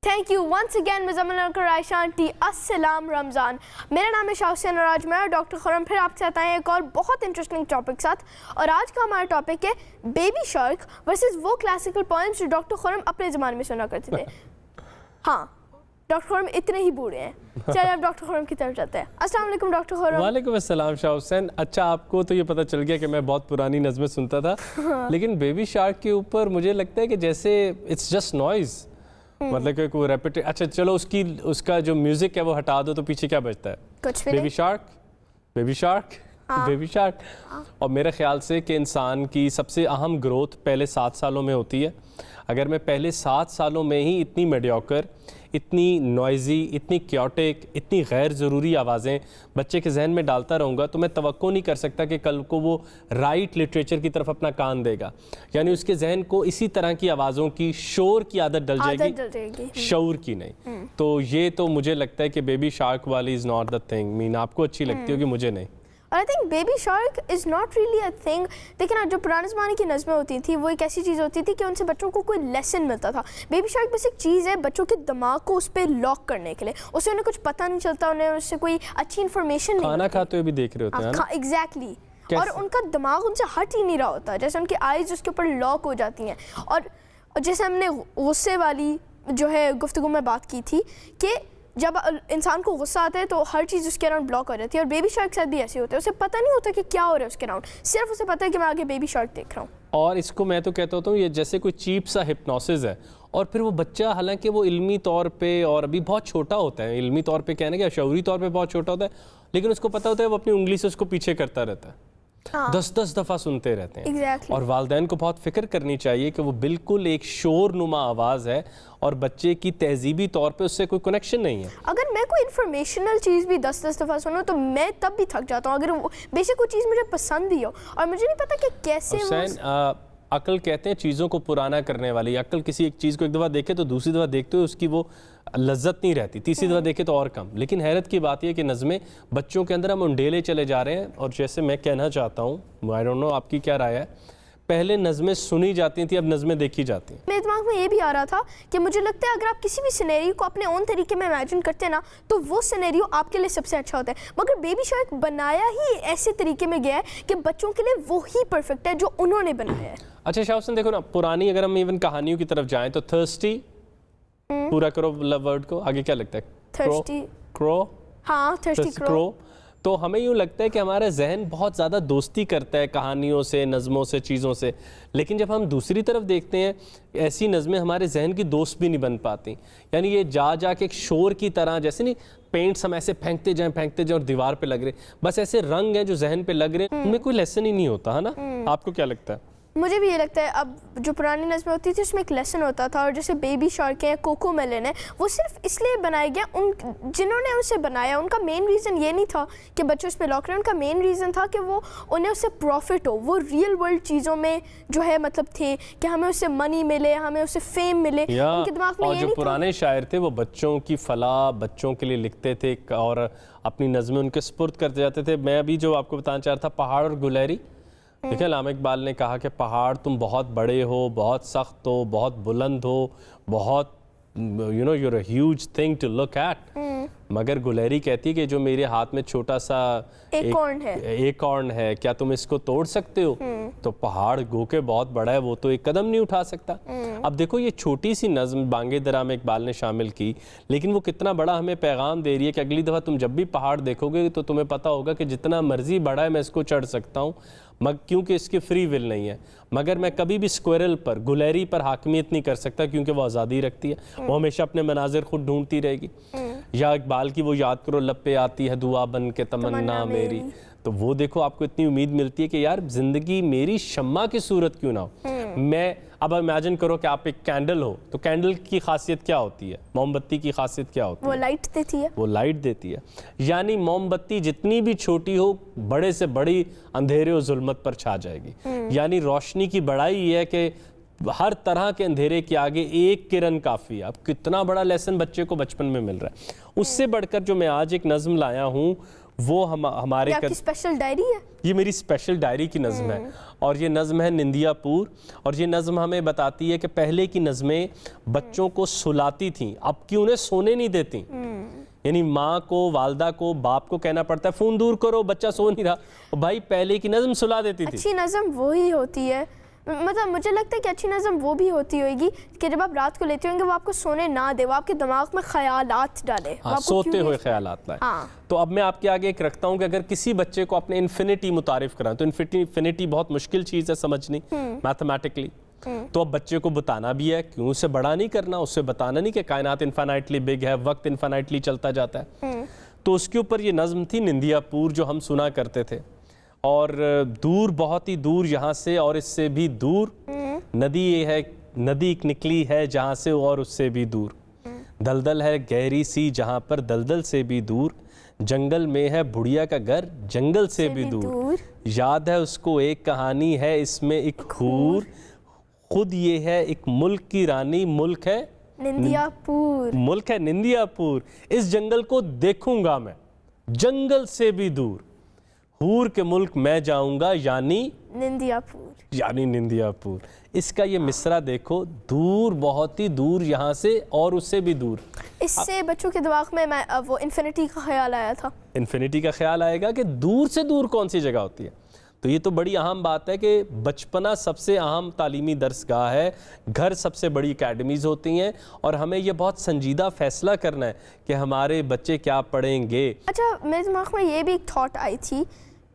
Thank you once again Muzammil Ayesha aunty. अस्सलाम रमज़ान। मेरा नाम है शाह हुसैन और आज मैं डॉक्टर खुरम फिर आपके साथ आए हैं एक और बहुत इंटरेस्टिंग टॉपिक साथ। और आज का हमारा टॉपिक है बेबी शार्क वर्सेस वो क्लासिकल पोएम्स जो डॉक्टर खुरम अपने ज़माने में सुना करते थे। हाँ, डॉक्टर खुरम इतने ही बूढ़े हैं। चलिए अब डॉक्टर खुरम की तरफ जाते हैं। अस्सलाम वालेकुम डॉक्टर खुरम। वालेकुम अस्सलाम शाह हुसैन। अच्छा, आपको तो ये पता चल गया कि मैं बहुत पुरानी नज़में सुनता था लेकिन बेबी शार्क के ऊपर मुझे लगता है कि जैसे इट्स जस्ट नॉइज़, मतलब कि कोई रेपिट। अच्छा चलो उसका जो म्यूजिक है वो हटा दो तो पीछे क्या बचता है? कुछ भी baby shark, baby shark, baby shark. और मेरे ख्याल से कि इंसान की सबसे अहम ग्रोथ पहले 7 सालों में होती है। अगर मैं पहले 7 सालों में ही इतनी मेडियोकर, इतनी नॉइज़ी, इतनी क्योटिक, इतनी गैर ज़रूरी आवाज़ें बच्चे के जहन में डालता रहूँगा तो मैं तवक्को नहीं कर सकता कि कल को वो राइट लिटरेचर की तरफ अपना कान देगा। यानी उसके जहन को इसी तरह की आवाज़ों की, शोर की आदत डल जाएगी, शऊर की नहीं। तो ये तो मुझे लगता है कि बेबी शार्क वाली is not the thing. Mean आपको अच्छी लगती होगी, मुझे नहीं। और I think baby shark is not really a thing. देखिए ना, जो पुराने ज़माने की नज़में होती थी वो एक ऐसी चीज़ होती थी कि उनसे बच्चों को कोई लेसन मिलता था। बेबी शार्क बस एक चीज़ है बच्चों के दिमाग को उस पर लॉक करने के लिए। उससे उन्हें कुछ पता नहीं चलता, उन्हें उससे कोई अच्छी इन्फॉर्मेशन नहीं। खाना खाते हुए भी देख रहे होते हैं। एग्जैक्टली। और उनका दिमाग उनसे हट ही नहीं रहा होता, जैसे उनकी आईज उसके ऊपर लॉक हो जाती हैं। और जैसे हमने गुस्से वाली जो है गुफ्तगू में बात की थी कि जब इंसान को गुस्सा आता है तो हर चीज़ उसके अराउंड ब्लॉक हो जाती है। और बेबी शार्क के साथ भी ऐसे होता है, उसे पता नहीं होता कि क्या हो रहा है उसके अराउंड, सिर्फ उसे पता है कि मैं आगे बेबी शार्क देख रहा हूँ। और इसको मैं तो कहता हूँ ये जैसे कोई चीप सा हिप्नोसिस है। और फिर वो बच्चा, हालांकि वो इल्मी तौर पे और अभी बहुत छोटा होता है, इल्मी तौर पे कहने का शऊरी तौर पे बहुत छोटा होता है, लेकिन उसको पता होता है वो अपनी उंगली से उसको पीछे करता रहता है। 10-10 दफ़ा सुनते रहते हैं। exactly. और वालिदैन को बहुत फिक्र करनी चाहिए कि वो बिल्कुल एक शोर नुमा आवाज़ है और बच्चे की तहजीबी तौर पे उससे कोई कनेक्शन नहीं है। अगर मैं कोई इन्फॉर्मेशनल चीज़ भी 10-10 दफ़ा सुनूं तो मैं तब भी थक जाता हूँ, अगर बेशक कोई चीज़ मुझे पसंद ही हो और मुझे नहीं पता कि कैसे। अक्ल कहते हैं चीज़ों को पुराना करने वाली। अक्ल किसी एक चीज़ को एक दफ़ा देखे तो दूसरी दफ़ा देखते हुए उसकी वो लज्जत नहीं रहती, तीसरी दफ़ा देखे तो और कम। लेकिन हैरत की बात यह कि नज़में बच्चों के अंदर हम उंडेले चले जा रहे हैं। और जैसे मैं कहना चाहता हूँ, आई डोंट नो आपकी क्या राय है, पहले नज़में सुनी जाती थी, अब नज़में देखी जाती हैं। मेरे दिमाग में ये भी आ रहा था कि मुझे लगता है अगर आप किसी भी सिनेरियो को अपने ओन तरीके में इमेजिन करते हैं ना तो वो सिनेरियो आपके लिए सबसे अच्छा होता है। मगर बेबी शार्क बनाया ही ऐसे तरीके में गया है कि बच्चों के लिए वो ही परफेक्ट है जो उन्होंने बनाया है। अच्छा शाह हुसैन, देखो ना, पुरानी अगर हम इवन कहानियों की तरफ जाएं तो थर्स्टी, पूरा करो लव वर्ड को, आगे क्या लगता है? Thirsty crow. हाँ, थर्स्टी क्रो। तो हमें यूँ लगता है कि हमारा जहन बहुत ज़्यादा दोस्ती करता है कहानियों से, नज़मों से, चीज़ों से। लेकिन जब हम दूसरी तरफ देखते हैं, ऐसी नज़में हमारे जहन की दोस्त भी नहीं बन पाती। यानी ये जा के एक शोर की तरह, जैसे नहीं पेंट्स हम ऐसे फेंकते जाएं और दीवार पे लग रहे, बस ऐसे रंग हैं जो जहन पे लग रहे हैं, उनमें कोई लेसन ही नहीं होता है ना। आपको क्या लगता है? मुझे भी ये लगता है। अब जो पुरानी नज़में होती थी उसमें एक लेसन होता था। और जैसे बेबी शार्क है, कोको मेलन है, वो सिर्फ इसलिए बनाया गया, उन जिन्होंने उसे बनाया उनका मेन रीज़न ये नहीं था कि बच्चे उस पर लॉक रहे। उनका मेन रीज़न था कि वो उन्हें उससे प्रॉफिट हो, वो रियल वर्ल्ड चीज़ों में जो है मतलब थे कि हमें उससे मनी मिले, हमें उससे फेम मिले। उनके दिमाग में और जो पुराने शायर थे वो बच्चों की फलाह, बच्चों के लिए लिखते थे और अपनी नज़में उनके सुपुर्द करते जाते थे। मैं अभी जो आपको बताना चाह रहा था, पहाड़ और गुलहरी। देखिए, अल्लामा इकबाल ने कहा कि पहाड़ तुम बहुत बड़े हो, बहुत सख्त हो, बहुत बुलंद हो, बहुत you know you're a huge thing to look at. मगर गुलहरी कहती है कि जो मेरे हाथ में छोटा सा एकॉर्न है, क्या तुम इसको तोड़ सकते हो? तो पहाड़ गो के बहुत बड़ा है, वो तो एक कदम नहीं उठा सकता। अब देखो, ये छोटी सी नज़्म बांगे दरा में इकबाल ने शामिल की, लेकिन वो कितना बड़ा हमें पैगाम दे रही है कि अगली दफ़ा तुम जब भी पहाड़ देखोगे तो तुम्हें पता होगा कि जितना मर्जी बड़ा है मैं इसको चढ़ सकता हूँ, क्योंकि इसकी फ्री विल नहीं है। मगर मैं कभी भी स्क्वायरल पर, गुलहरी पर हाकमियत नहीं कर सकता, क्योंकि वो आज़ादी रखती है, वो हमेशा अपने मनाजिर खुद ढूंढती रहेगी। या इकबाल की वो याद करो, लब पे आती है दुआ बन के तमन्ना मेरी। तो वो देखो, आपको इतनी उम्मीद मिलती है कि यार ज़िंदगी मेरी शम्मा की सूरत क्यों ना हो। मैं अब इमेजिन करो कि आप एक कैंडल हो, तो कैंडल की खासियत क्या होती है? मोमबत्ती की खासियत क्या होती है? वो लाइट देती है। वो लाइट देती है। यानी मोमबत्ती जितनी भी छोटी हो, बड़े से बड़ी अंधेरे और जुल्मत पर छा जाएगी। यानी रोशनी की बड़ाई ये है कि हर तरह के अंधेरे के आगे एक किरण काफ़ी है। अब कितना बड़ा लेसन बच्चे को बचपन में मिल रहा है। उससे बढ़कर जो मैं आज एक नज़्म लाया हूँ वो हमारे ये आपकी स्पेशल डायरी है? ये मेरी स्पेशल डायरी की नज़्म है और ये नज़्म है निंदियापुर। और ये नज़्म हमें बताती है कि पहले की नज़में बच्चों को सुलाती थीं, अब की उन्हें सोने नहीं देती। यानी माँ को, वालदा को, बाप को कहना पड़ता है फ़ोन दूर करो, बच्चा सो नहीं रहा। और भाई पहले की नज़्म सुला देती थी। अच्छी नज़्म वही होती है, मतलब मुझे लगता है कि अच्छी नज़्म वो भी होती होगी कि जब आप रात को लेते होंगे वो आपको सोने ना दे, वो आपके दिमाग में ख्यालात डाले, हाँ, सोते हुए ख्यालात लाए। हाँ। तो अब मैं आपके आगे एक रखता हूँ कि अगर किसी बच्चे को अपने इन्फिनिटी मुतारिफ कराएं तो इन्फिनिटी बहुत मुश्किल चीज़ है समझनी मैथमेटिकली। तो अब बच्चे को बताना भी है, क्यों उसे बड़ा नहीं करना, उससे बताना नहीं कि कायनात इन्फिनाइटली बिग है, वक्त इन्फिनाइटली चलता जाता है। तो उसके ऊपर ये नज़्म थी निंदियापुर जो हम सुना करते थे। और दूर, बहुत ही दूर यहाँ से और इससे भी दूर नदी ये है, नदी एक निकली है जहाँ से और उससे भी दूर। दलदल है गहरी सी जहाँ पर दलदल से भी दूर। जंगल में है बुढ़िया का घर जंगल से भी दूर। याद है उसको एक कहानी है इसमें एक हूर। खुद ये है एक मुल्क की रानी, मुल्क है निंदियापुर। मुल्क है निंदियापुर। इस जंगल को देखूंगा मैं जंगल से भी दूर। हूर के मुल्क मैं जाऊंगा यानी निंदियापुर। इसका ये मिसरा देखो, दूर, बहुत ही दूर यहाँ से और उससे भी दूर। इससे बच्चों के दिमाग में वो इन्फिनिटी का ख्याल आया था। इन्फिनिटी का ख्याल आएगा कि दूर से दूर कौन सी जगह होती है। तो ये तो बड़ी अहम बात है कि बचपना सबसे अहम तालीमी दरसगाह है, घर सबसे बड़ी एकेडमीज़ होती हैं और हमें ये बहुत संजीदा फैसला करना है कि हमारे बच्चे क्या पढ़ेंगे। अच्छा, मेरे दिमाग में ये भी एक थॉट आई थी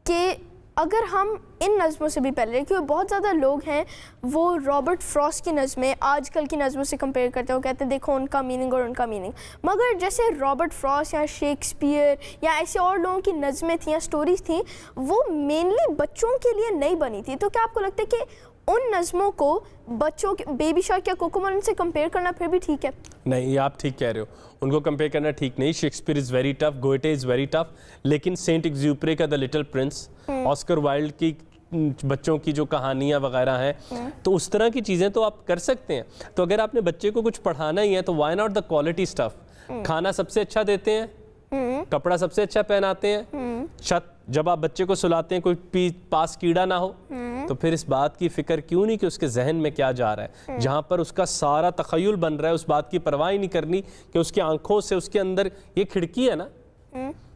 कि अगर हम इन नज़मों से भी पहले, क्योंकि बहुत ज़्यादा लोग हैं वो रॉबर्ट फ्रॉस्ट की नज़में आजकल की नज़मों से कंपेयर करते हैं, वो कहते हैं देखो उनका मीनिंग और उनका मीनिंग। मगर जैसे रॉबर्ट फ्रॉस्ट या शेक्सपियर या ऐसे और लोगों की नज़में थी या स्टोरीज थी, वो मेनली बच्चों के लिए नहीं बनी थी। तो क्या आपको लगता है कि उन नज़मों को बच्चों के, बेबी शार्क या कोकोमेलन से कंपेयर करना फिर भी ठीक है? नहीं, आप ठीक कह रहे हो, उनको कंपेयर करना ठीक नहीं। Shakespeare is very tough, Goethe is very tough, लेकिन सेंट एग्ज्यूपरी का the Little Prince, Oscar Wilde की बच्चों की जो कहानियाँ वगैरह हैं, तो उस तरह की चीज़ें तो आप कर सकते हैं। तो अगर आपने बच्चे को कुछ पढ़ाना ही है तो why not the quality stuff. खाना सबसे अच्छा देते हैं, कपड़ा सबसे अच्छा पहनाते हैं, छत, जब आप बच्चे को सुलाते हैं कोई पास कीड़ा ना हो, तो फिर इस बात की फिक्र क्यों नहीं कि उसके जहन में क्या जा रहा है। जहाँ पर उसका सारा तखय्युल बन रहा है, उस बात की परवाह ही नहीं करनी कि उसकी आंखों से उसके अंदर, ये खिड़की है ना,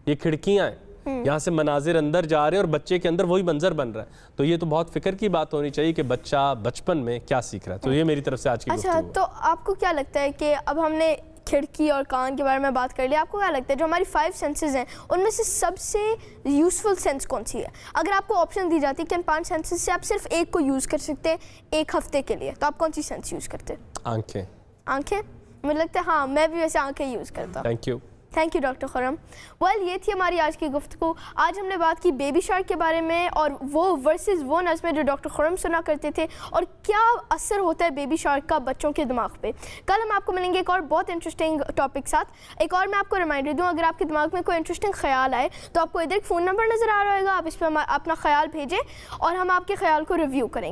ये खिड़कियाँ हैं, यहाँ से मनाजिर अंदर जा रहे हैं और बच्चे के अंदर वही मंजर बन रहा है। तो ये तो बहुत फिक्र की बात होनी चाहिए कि बच्चा बचपन में क्या सीख रहा है। तो ये मेरी तरफ से आज की अच्छा, तो आपको क्या लगता है कि अब हमने खिड़की और कान के बारे में बात कर लिया, आपको क्या लगता है जो हमारी 5 सेंसेस हैं उनमें से सबसे यूज़फुल सेंस कौन सी है? अगर आपको ऑप्शन दी जाती है कि इन 5 सेंसेस से आप सिर्फ एक को यूज़ कर सकते हैं एक हफ्ते के लिए, तो आप कौन सी सेंस यूज़ करते हैं? आंखें। आंखें? मुझे लगता है हाँ, मैं भी वैसे आंखें यूज़ करता हूँ। Thank you doctor Khurram. Well, ये थी हमारी आज की गुफ्तगू। आज हमने बात की बेबी शार्क के बारे में और वो वर्सेस वो नज़में जो डॉक्टर खुरम सुना करते थे और क्या असर होता है बेबी शार्क का बच्चों के दिमाग पे। कल हम आपको मिलेंगे एक और बहुत इंटरेस्टिंग टॉपिक साथ। एक और मैं आपको रिमाइंडर दूँ, अगर आपके दिमाग में कोई इंटरेस्टिंग ख्याल आए तो आपको इधर एक फ़ोन नंबर नज़र आ रहा होगा, आप इस पर अपना ख्याल भेजें और हम आपके ख्याल को रिव्यू करेंगे।